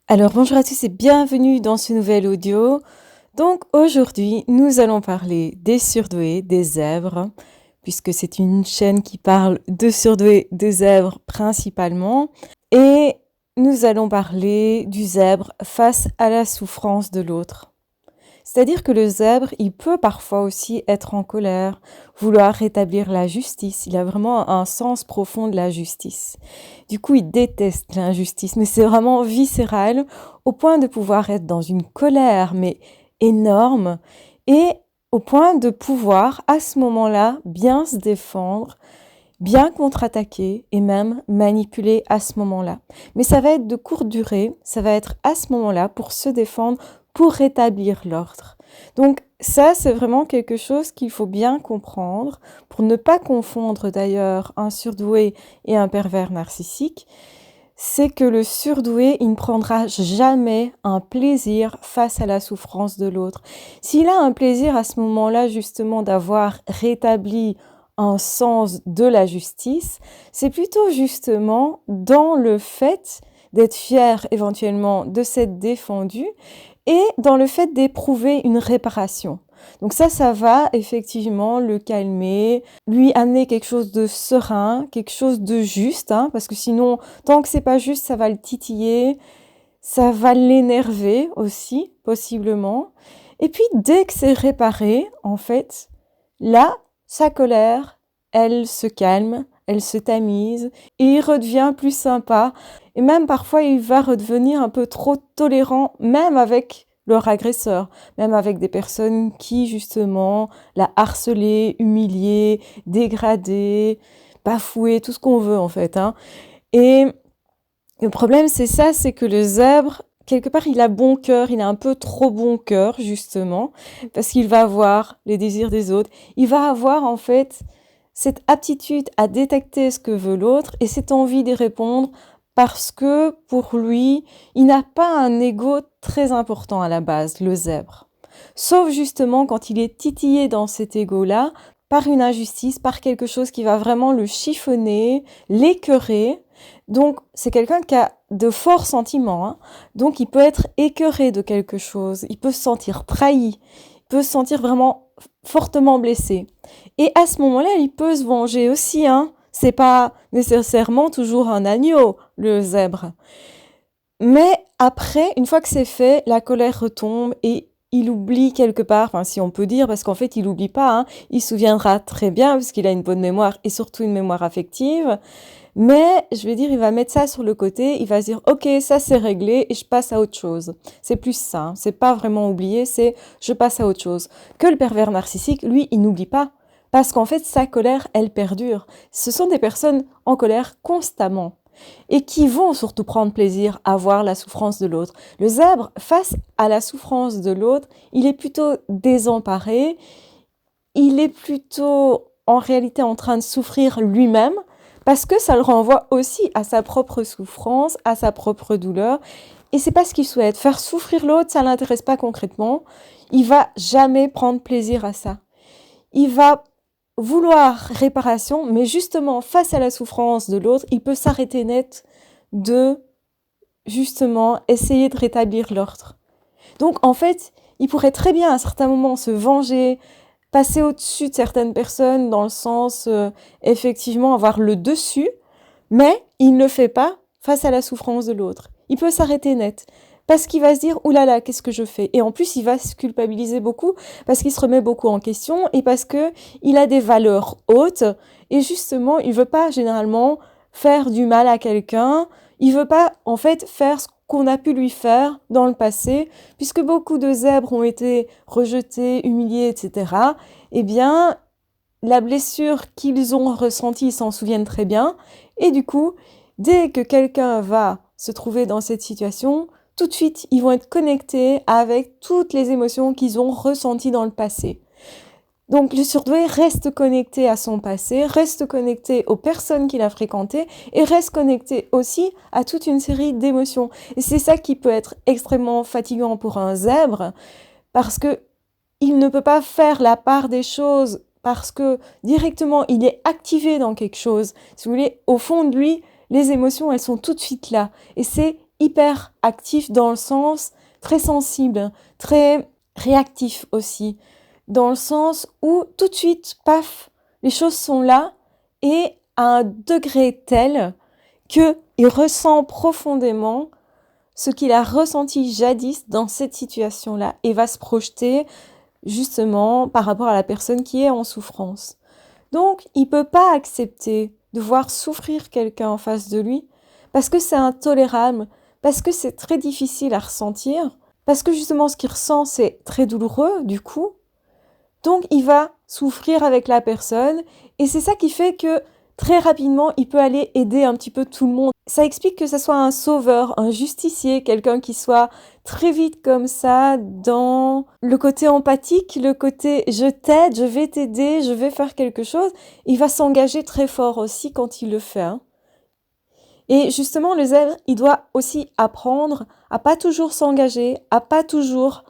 Alors bonjour à tous et bienvenue dans ce nouvel audio. Donc aujourd'hui, nous allons parler des surdoués, des zèbres, puisque c'est une chaîne qui parle de surdoués, de zèbres principalement. Et nous allons parler du zèbre face à la souffrance de l'autre. C'est-à-dire que le zèbre, il peut parfois aussi être en colère, vouloir rétablir la justice. Il a vraiment un sens profond de la justice. Du coup, il déteste l'injustice, mais c'est vraiment viscéral, au point de pouvoir être dans une colère, mais énorme, et au point de pouvoir, à ce moment-là, bien se défendre, bien contre-attaquer et même manipuler à ce moment-là. Mais ça va être de courte durée, ça va être à ce moment-là pour se défendre, pour rétablir l'ordre. Donc ça, c'est vraiment quelque chose qu'il faut bien comprendre pour ne pas confondre d'ailleurs un surdoué et un pervers narcissique. C'est que le surdoué, il ne prendra jamais un plaisir face à la souffrance de l'autre. S'il a un plaisir à ce moment-là justement d'avoir rétabli un sens de la justice, c'est plutôt justement dans le fait d'être fier éventuellement de s'être défendu et dans le fait d'éprouver une réparation. Donc ça va effectivement le calmer, lui amener quelque chose de serein, quelque chose de juste, parce que sinon, tant que c'est pas juste, ça va le titiller, ça va l'énerver aussi, possiblement. Et puis, dès que c'est réparé, en fait, là, sa colère, elle se calme, elle se tamise, et il redevient plus sympa. Et même parfois, il va redevenir un peu trop tolérant, même avec leur agresseur, même avec des personnes qui, justement, l'a harcelé, humilié, dégradé, bafoué, tout ce qu'on veut, en fait. Et le problème, c'est ça, c'est que le zèbre, quelque part, il a bon cœur, il a un peu trop bon cœur, justement, parce qu'il va avoir les désirs des autres. Il va avoir, en fait, cette aptitude à détecter ce que veut l'autre et cette envie d'y répondre parce que, pour lui, il n'a pas un ego très important à la base, le zèbre. Sauf justement quand il est titillé dans cet ego-là par une injustice, par quelque chose qui va vraiment le chiffonner, l'écœurer. Donc, c'est quelqu'un qui a de forts sentiments, donc il peut être écœuré de quelque chose, il peut se sentir trahi, il peut se sentir vraiment fortement blessé. Et à ce moment-là, il peut se venger aussi, C'est pas nécessairement toujours un agneau, le zèbre. Mais après, une fois que c'est fait, la colère retombe et il oublie quelque part, si on peut dire, parce qu'en fait, il oublie pas, il se souviendra très bien, parce qu'il a une bonne mémoire et surtout une mémoire affective. Mais, je vais dire, il va mettre ça sur le côté, il va se dire, ok, ça c'est réglé et je passe à autre chose. C'est plus ça, c'est pas vraiment oublier, c'est je passe à autre chose. Que le pervers narcissique, lui, il n'oublie pas. Parce qu'en fait, sa colère, elle perdure. Ce sont des personnes en colère constamment et qui vont surtout prendre plaisir à voir la souffrance de l'autre. Le zèbre, face à la souffrance de l'autre, il est plutôt désemparé, il est plutôt en réalité en train de souffrir lui-même, parce que ça le renvoie aussi à sa propre souffrance, à sa propre douleur, et c'est pas ce qu'il souhaite. Faire souffrir l'autre, ça l'intéresse pas concrètement. Il va jamais prendre plaisir à ça. Il va vouloir réparation, mais justement, face à la souffrance de l'autre, il peut s'arrêter net de, justement, essayer de rétablir l'ordre. Donc, en fait, il pourrait très bien, à un certain moment, se venger, passer au-dessus de certaines personnes, dans le sens, effectivement, avoir le dessus, mais il ne le fait pas face à la souffrance de l'autre. Il peut s'arrêter net. Parce qu'il va se dire, oulala, qu'est-ce que je fais? Et en plus, il va se culpabiliser beaucoup parce qu'il se remet beaucoup en question et parce que il a des valeurs hautes et justement, il veut pas généralement faire du mal à quelqu'un. Il veut pas, en fait, faire ce qu'on a pu lui faire dans le passé, puisque beaucoup de zèbres ont été rejetés, humiliés, etc. Eh bien, la blessure qu'ils ont ressentie, ils s'en souviennent très bien. Et du coup, dès que quelqu'un va se trouver dans cette situation, tout de suite, ils vont être connectés avec toutes les émotions qu'ils ont ressenties dans le passé. Donc, le surdoué reste connecté à son passé, reste connecté aux personnes qu'il a fréquentées et reste connecté aussi à toute une série d'émotions. Et c'est ça qui peut être extrêmement fatigant pour un zèbre parce que il ne peut pas faire la part des choses parce que directement il est activé dans quelque chose. Si vous voulez, au fond de lui, les émotions, elles sont tout de suite là. Et c'est hyper actif dans le sens très sensible, très réactif aussi, dans le sens où tout de suite, paf, les choses sont là et à un degré tel qu'il ressent profondément ce qu'il a ressenti jadis dans cette situation-là et va se projeter justement par rapport à la personne qui est en souffrance. Donc, il peut pas accepter de voir souffrir quelqu'un en face de lui parce que c'est intolérable, parce que c'est très difficile à ressentir, parce que justement ce qu'il ressent c'est très douloureux du coup. Donc, il va souffrir avec la personne et c'est ça qui fait que très rapidement, il peut aller aider un petit peu tout le monde. Ça explique que ça soit un sauveur, un justicier, quelqu'un qui soit très vite comme ça dans le côté empathique, le côté je t'aide, je vais t'aider, je vais faire quelque chose. Il va s'engager très fort aussi quand il le fait. Hein. Et justement, le zèbre, il doit aussi apprendre à pas toujours s'engager, à pas toujours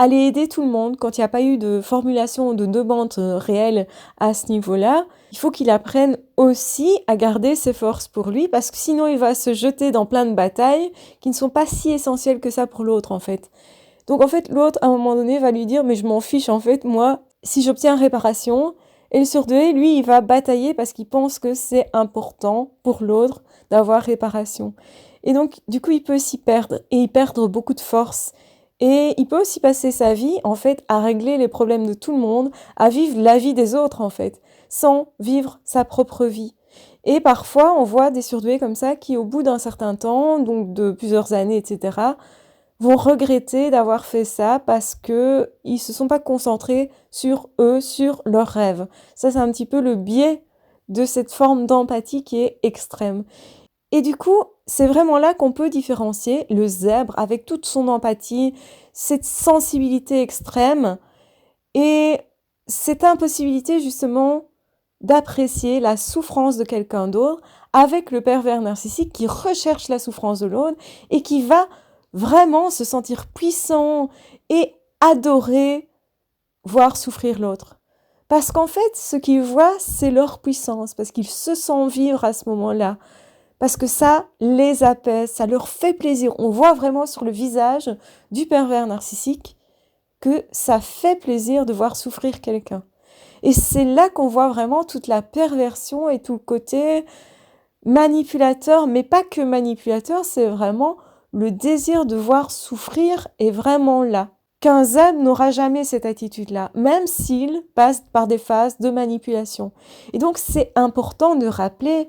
aller aider tout le monde quand il n'y a pas eu de formulation ou de demande réelle à ce niveau-là. Il faut qu'il apprenne aussi à garder ses forces pour lui parce que sinon il va se jeter dans plein de batailles qui ne sont pas si essentielles que ça pour l'autre en fait. Donc en fait l'autre à un moment donné va lui dire mais je m'en fiche en fait moi si j'obtiens réparation et le surdoué lui il va batailler parce qu'il pense que c'est important pour l'autre d'avoir réparation. Et donc du coup il peut s'y perdre et y perdre beaucoup de force. Et il peut aussi passer sa vie, en fait, à régler les problèmes de tout le monde, à vivre la vie des autres, en fait, sans vivre sa propre vie. Et parfois, on voit des surdoués comme ça qui, au bout d'un certain temps, donc de plusieurs années, etc., vont regretter d'avoir fait ça parce que ils se sont pas concentrés sur eux, sur leurs rêves. Ça, c'est un petit peu le biais de cette forme d'empathie qui est extrême. Et du coup, c'est vraiment là qu'on peut différencier le zèbre avec toute son empathie, cette sensibilité extrême et cette impossibilité justement d'apprécier la souffrance de quelqu'un d'autre avec le pervers narcissique qui recherche la souffrance de l'autre et qui va vraiment se sentir puissant et adorer voir souffrir l'autre. Parce qu'en fait, ce qu'ils voient, c'est leur puissance, parce qu'ils se sentent vivre à ce moment-là. Parce que ça les apaise, ça leur fait plaisir. On voit vraiment sur le visage du pervers narcissique que ça fait plaisir de voir souffrir quelqu'un. Et c'est là qu'on voit vraiment toute la perversion et tout le côté manipulateur, mais pas que manipulateur, c'est vraiment le désir de voir souffrir est vraiment là. Qu'un zèbre n'aura jamais cette attitude-là, même s'il passe par des phases de manipulation. Et donc c'est important de rappeler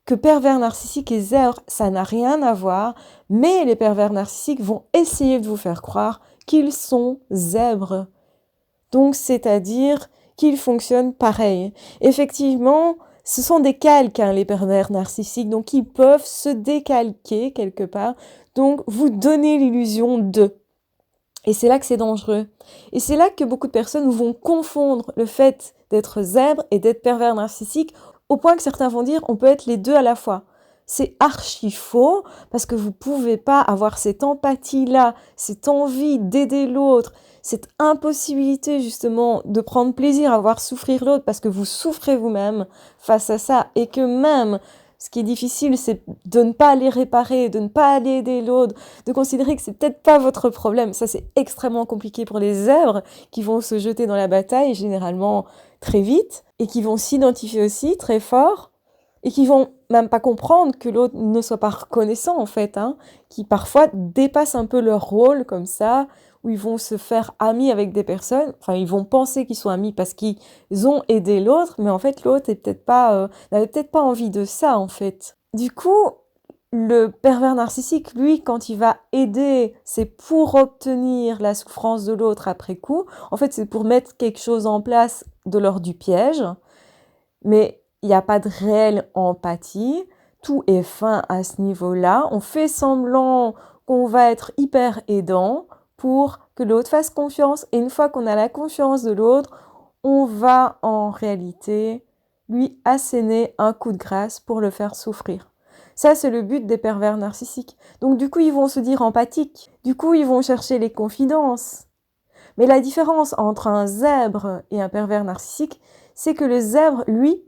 que pervers narcissique et zèbre, ça n'a rien à voir, mais les pervers narcissiques vont essayer de vous faire croire qu'ils sont zèbres. Donc, c'est-à-dire qu'ils fonctionnent pareil. Effectivement, ce sont des calques, hein, les pervers narcissiques, donc ils peuvent se décalquer quelque part, donc vous donner l'illusion d'eux. Et c'est là que c'est dangereux. Et c'est là que beaucoup de personnes vont confondre le fait d'être zèbre et d'être pervers narcissique au point que certains vont dire on peut être les deux à la fois. C'est archi faux parce que vous pouvez pas avoir cette empathie-là, cette envie d'aider l'autre, cette impossibilité justement de prendre plaisir à voir souffrir l'autre parce que vous souffrez vous-même face à ça et que même ce qui est difficile, c'est de ne pas aller réparer, de ne pas aller aider l'autre, de considérer que c'est peut-être pas votre problème. Ça, c'est extrêmement compliqué pour les zèbres qui vont se jeter dans la bataille généralement très vite et qui vont s'identifier aussi très fort et qui vont même pas comprendre que l'autre ne soit pas reconnaissant en fait, hein, qui parfois dépassent un peu leur rôle comme ça, où ils vont se faire amis avec des personnes, enfin ils vont penser qu'ils sont amis parce qu'ils ont aidé l'autre, mais en fait l'autre est peut-être pas, n'avait peut-être pas envie de ça en fait. Du coup, le pervers narcissique, lui, quand il va aider, c'est pour obtenir la souffrance de l'autre après coup. En fait, c'est pour mettre quelque chose en place de l'ordre du piège, mais il n'y a pas de réelle empathie. Tout est fin à ce niveau-là. On fait semblant qu'on va être hyper aidant pour que l'autre fasse confiance. Et une fois qu'on a la confiance de l'autre, on va en réalité lui asséner un coup de grâce pour le faire souffrir. Ça, c'est le but des pervers narcissiques. Donc du coup, ils vont se dire empathiques. Du coup, ils vont chercher les confidences. Mais la différence entre un zèbre et un pervers narcissique, c'est que le zèbre, lui,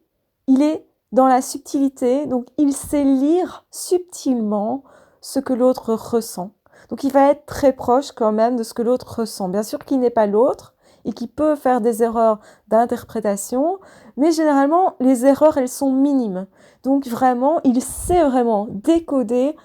il est dans la subtilité, donc il sait lire subtilement ce que l'autre ressent. Donc il va être très proche quand même de ce que l'autre ressent. Bien sûr qu'il n'est pas l'autre et qu'il peut faire des erreurs d'interprétation, mais généralement les erreurs elles sont minimes. Donc vraiment, il sait vraiment décoder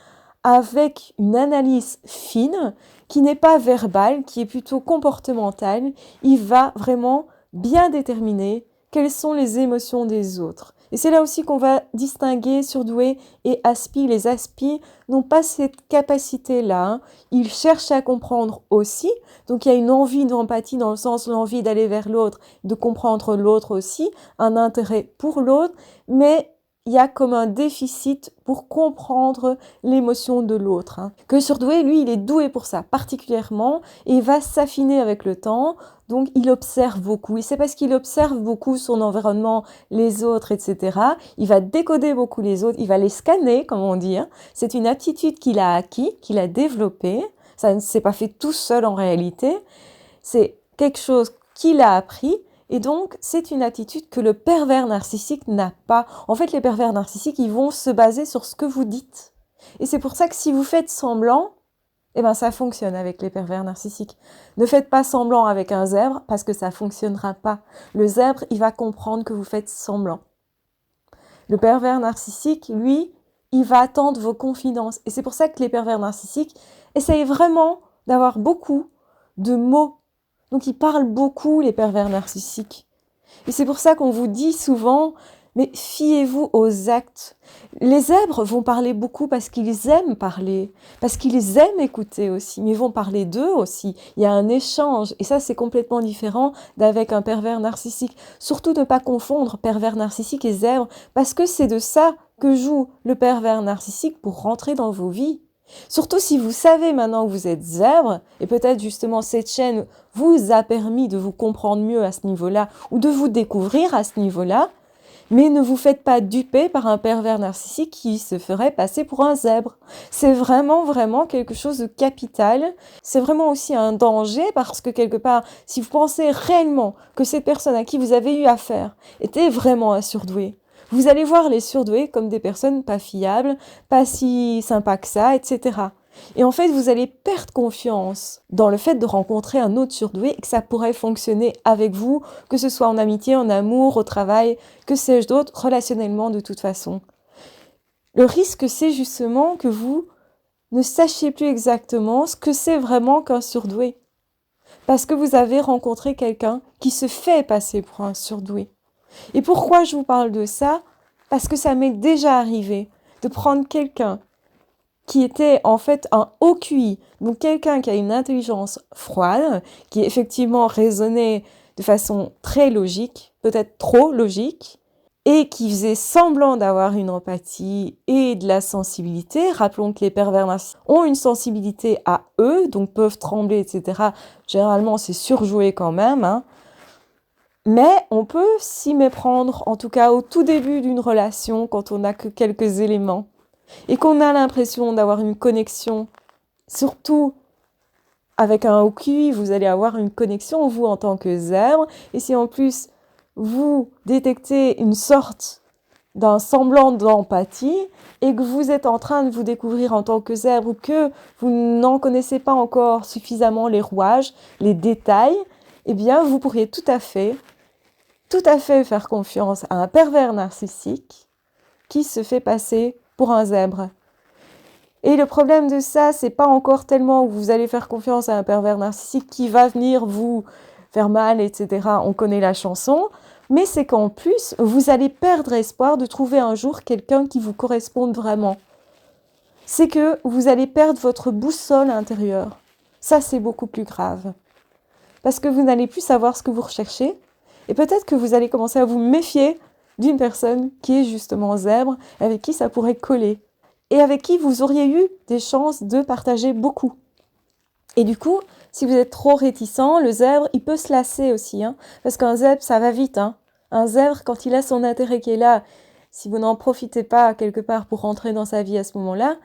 avec une analyse fine qui n'est pas verbale, qui est plutôt comportementale. Il va vraiment bien déterminer quelles sont les émotions des autres. Et c'est là aussi qu'on va distinguer surdoué et aspi. Les aspi n'ont pas cette capacité-là. Ils cherchent à comprendre aussi. Donc il y a une envie d'empathie dans le sens l'envie d'aller vers l'autre, de comprendre l'autre aussi, un intérêt pour l'autre, mais il y a comme un déficit pour comprendre l'émotion de l'autre. Que surdoué, lui, il est doué pour ça, particulièrement, et il va s'affiner avec le temps, donc il observe beaucoup. Et c'est parce qu'il observe beaucoup son environnement, les autres, etc. Il va décoder beaucoup les autres, il va les scanner, comme on dit. C'est une aptitude qu'il a acquis, qu'il a développée. Ça ne s'est pas fait tout seul en réalité. C'est quelque chose qu'il a appris. Et donc, c'est une attitude que le pervers narcissique n'a pas. En fait, les pervers narcissiques, ils vont se baser sur ce que vous dites. Et c'est pour ça que si vous faites semblant, eh ben, ça fonctionne avec les pervers narcissiques. Ne faites pas semblant avec un zèbre parce que ça fonctionnera pas. Le zèbre, il va comprendre que vous faites semblant. Le pervers narcissique, lui, il va attendre vos confidences. Et c'est pour ça que les pervers narcissiques essayent vraiment d'avoir beaucoup de mots. Donc, ils parlent beaucoup, les pervers narcissiques. Et c'est pour ça qu'on vous dit souvent, mais fiez-vous aux actes. Les zèbres vont parler beaucoup parce qu'ils aiment parler, parce qu'ils aiment écouter aussi, mais ils vont parler d'eux aussi. Il y a un échange, et ça, c'est complètement différent d'avec un pervers narcissique. Surtout ne pas confondre pervers narcissique et zèbre, parce que c'est de ça que joue le pervers narcissique pour rentrer dans vos vies. Surtout si vous savez maintenant que vous êtes zèbre, et peut-être justement cette chaîne vous a permis de vous comprendre mieux à ce niveau-là, ou de vous découvrir à ce niveau-là, mais ne vous faites pas duper par un pervers narcissique qui se ferait passer pour un zèbre. C'est vraiment, vraiment quelque chose de capital. C'est vraiment aussi un danger parce que quelque part, si vous pensez réellement que cette personne à qui vous avez eu affaire était vraiment un surdoué, vous allez voir les surdoués comme des personnes pas fiables, pas si sympas que ça, etc. Et en fait, vous allez perdre confiance dans le fait de rencontrer un autre surdoué et que ça pourrait fonctionner avec vous, que ce soit en amitié, en amour, au travail, que sais-je d'autre, relationnellement de toute façon. Le risque, c'est justement que vous ne sachiez plus exactement ce que c'est vraiment qu'un surdoué. Parce que vous avez rencontré quelqu'un qui se fait passer pour un surdoué. Et pourquoi je vous parle de ça? Parce que ça m'est déjà arrivé de prendre quelqu'un qui était en fait un haut QI, donc quelqu'un qui a une intelligence froide, qui effectivement raisonnait de façon très logique, peut-être trop logique, et qui faisait semblant d'avoir une empathie et de la sensibilité. Rappelons que les pervers narcissiques ont une sensibilité à eux, donc peuvent trembler, etc. Généralement, c'est surjoué quand même, Mais on peut s'y méprendre, en tout cas au tout début d'une relation, quand on n'a que quelques éléments, et qu'on a l'impression d'avoir une connexion, surtout avec un haut QI, vous allez avoir une connexion, vous, en tant que zèbre, et si en plus, vous détectez une sorte d'un semblant d'empathie, et que vous êtes en train de vous découvrir en tant que zèbre, ou que vous n'en connaissez pas encore suffisamment les rouages, les détails, eh bien, vous pourriez tout à fait faire confiance à un pervers narcissique qui se fait passer pour un zèbre. Et le problème de ça, c'est pas encore tellement que vous allez faire confiance à un pervers narcissique qui va venir vous faire mal, etc. On connaît la chanson. Mais c'est qu'en plus, vous allez perdre espoir de trouver un jour quelqu'un qui vous corresponde vraiment. C'est que vous allez perdre votre boussole intérieure. Ça, c'est beaucoup plus grave. Parce que vous n'allez plus savoir ce que vous recherchez. Et peut-être que vous allez commencer à vous méfier d'une personne qui est justement zèbre, avec qui ça pourrait coller. Et avec qui vous auriez eu des chances de partager beaucoup. Et du coup, si vous êtes trop réticent, le zèbre, il peut se lasser aussi. Parce qu'un zèbre, ça va vite. Un zèbre, quand il a son intérêt qui est là, si vous n'en profitez pas quelque part pour rentrer dans sa vie à ce moment-là,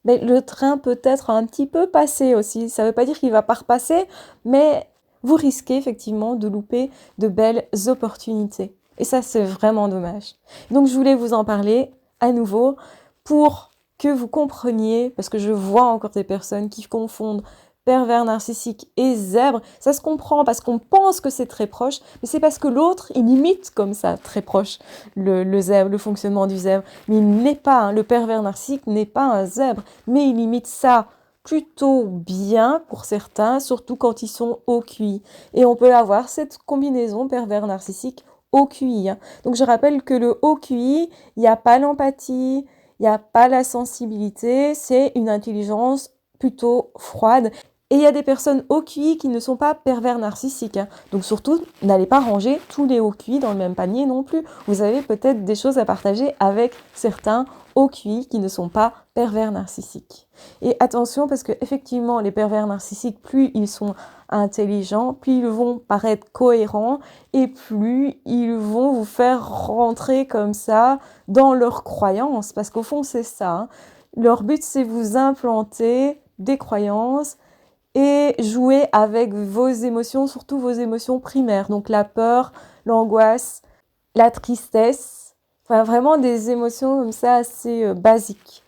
le train peut être un petit peu passé aussi. Ça ne veut pas dire qu'il ne va pas repasser, mais vous risquez effectivement de louper de belles opportunités. Et ça, c'est vraiment dommage. Donc, je voulais vous en parler à nouveau pour que vous compreniez, parce que je vois encore des personnes qui confondent pervers narcissique et zèbre. Ça se comprend parce qu'on pense que c'est très proche, mais c'est parce que l'autre, il imite comme ça, très proche, le zèbre, le fonctionnement du zèbre. Mais il n'est pas, hein, le pervers narcissique n'est pas un zèbre, mais il imite ça plutôt bien pour certains, surtout quand ils sont au QI. Et on peut avoir cette combinaison pervers narcissique au QI. Hein. Donc je rappelle que le haut QI, il n'y a pas l'empathie, il n'y a pas la sensibilité, c'est une intelligence plutôt froide. Et il y a des personnes au QI qui ne sont pas pervers narcissiques. Hein. Donc surtout, n'allez pas ranger tous les hauts QI dans le même panier non plus. Vous avez peut-être des choses à partager avec certains hauts QI qui ne sont pas pervers narcissiques. Et attention, parce que effectivement, les pervers narcissiques, plus ils sont intelligents, plus ils vont paraître cohérents et plus ils vont vous faire rentrer comme ça dans leurs croyances. Parce qu'au fond, c'est ça. Hein. Leur but, c'est vous implanter des croyances et jouer avec vos émotions, surtout vos émotions primaires. Donc la peur, l'angoisse, la tristesse, enfin vraiment des émotions comme ça assez basiques.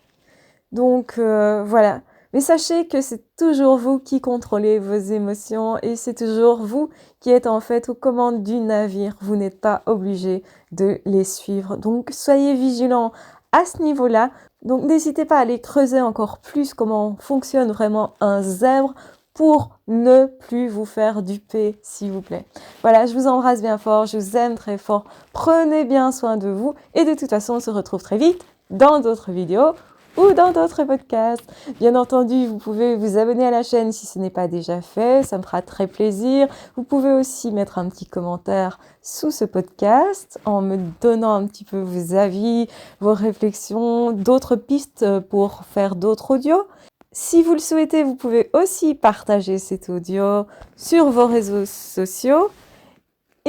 Donc voilà. Mais sachez que c'est toujours vous qui contrôlez vos émotions et c'est toujours vous qui êtes en fait aux commandes du navire. Vous n'êtes pas obligé de les suivre. Donc soyez vigilants à ce niveau-là. Donc n'hésitez pas à aller creuser encore plus comment fonctionne vraiment un zèbre pour ne plus vous faire duper, s'il vous plaît. Voilà, je vous embrasse bien fort, je vous aime très fort. Prenez bien soin de vous et de toute façon, on se retrouve très vite dans d'autres vidéos ou dans d'autres podcasts. Bien entendu, vous pouvez vous abonner à la chaîne si ce n'est pas déjà fait, ça me fera très plaisir. Vous pouvez aussi mettre un petit commentaire sous ce podcast en me donnant un petit peu vos avis, vos réflexions, d'autres pistes pour faire d'autres audios. Si vous le souhaitez, vous pouvez aussi partager cet audio sur vos réseaux sociaux.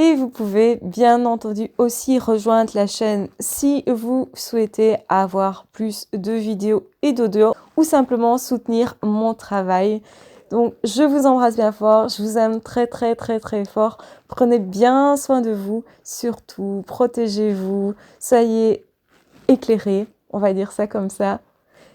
Et vous pouvez bien entendu aussi rejoindre la chaîne si vous souhaitez avoir plus de vidéos et d'audio ou simplement soutenir mon travail. Donc je vous embrasse bien fort, je vous aime très très très très fort. Prenez bien soin de vous, surtout protégez-vous, soyez éclairés, on va dire ça comme ça.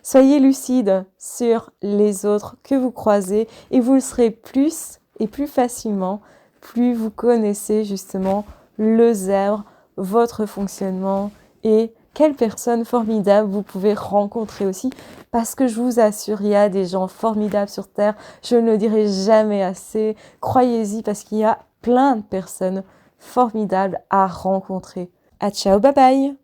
Soyez lucide sur les autres que vous croisez et vous le serez plus et plus facilement plus vous connaissez justement le zèbre, votre fonctionnement et quelle personne formidable vous pouvez rencontrer aussi parce que je vous assure, il y a des gens formidables sur Terre, je ne le dirai jamais assez, croyez-y parce qu'il y a plein de personnes formidables à rencontrer. À ciao, bye bye!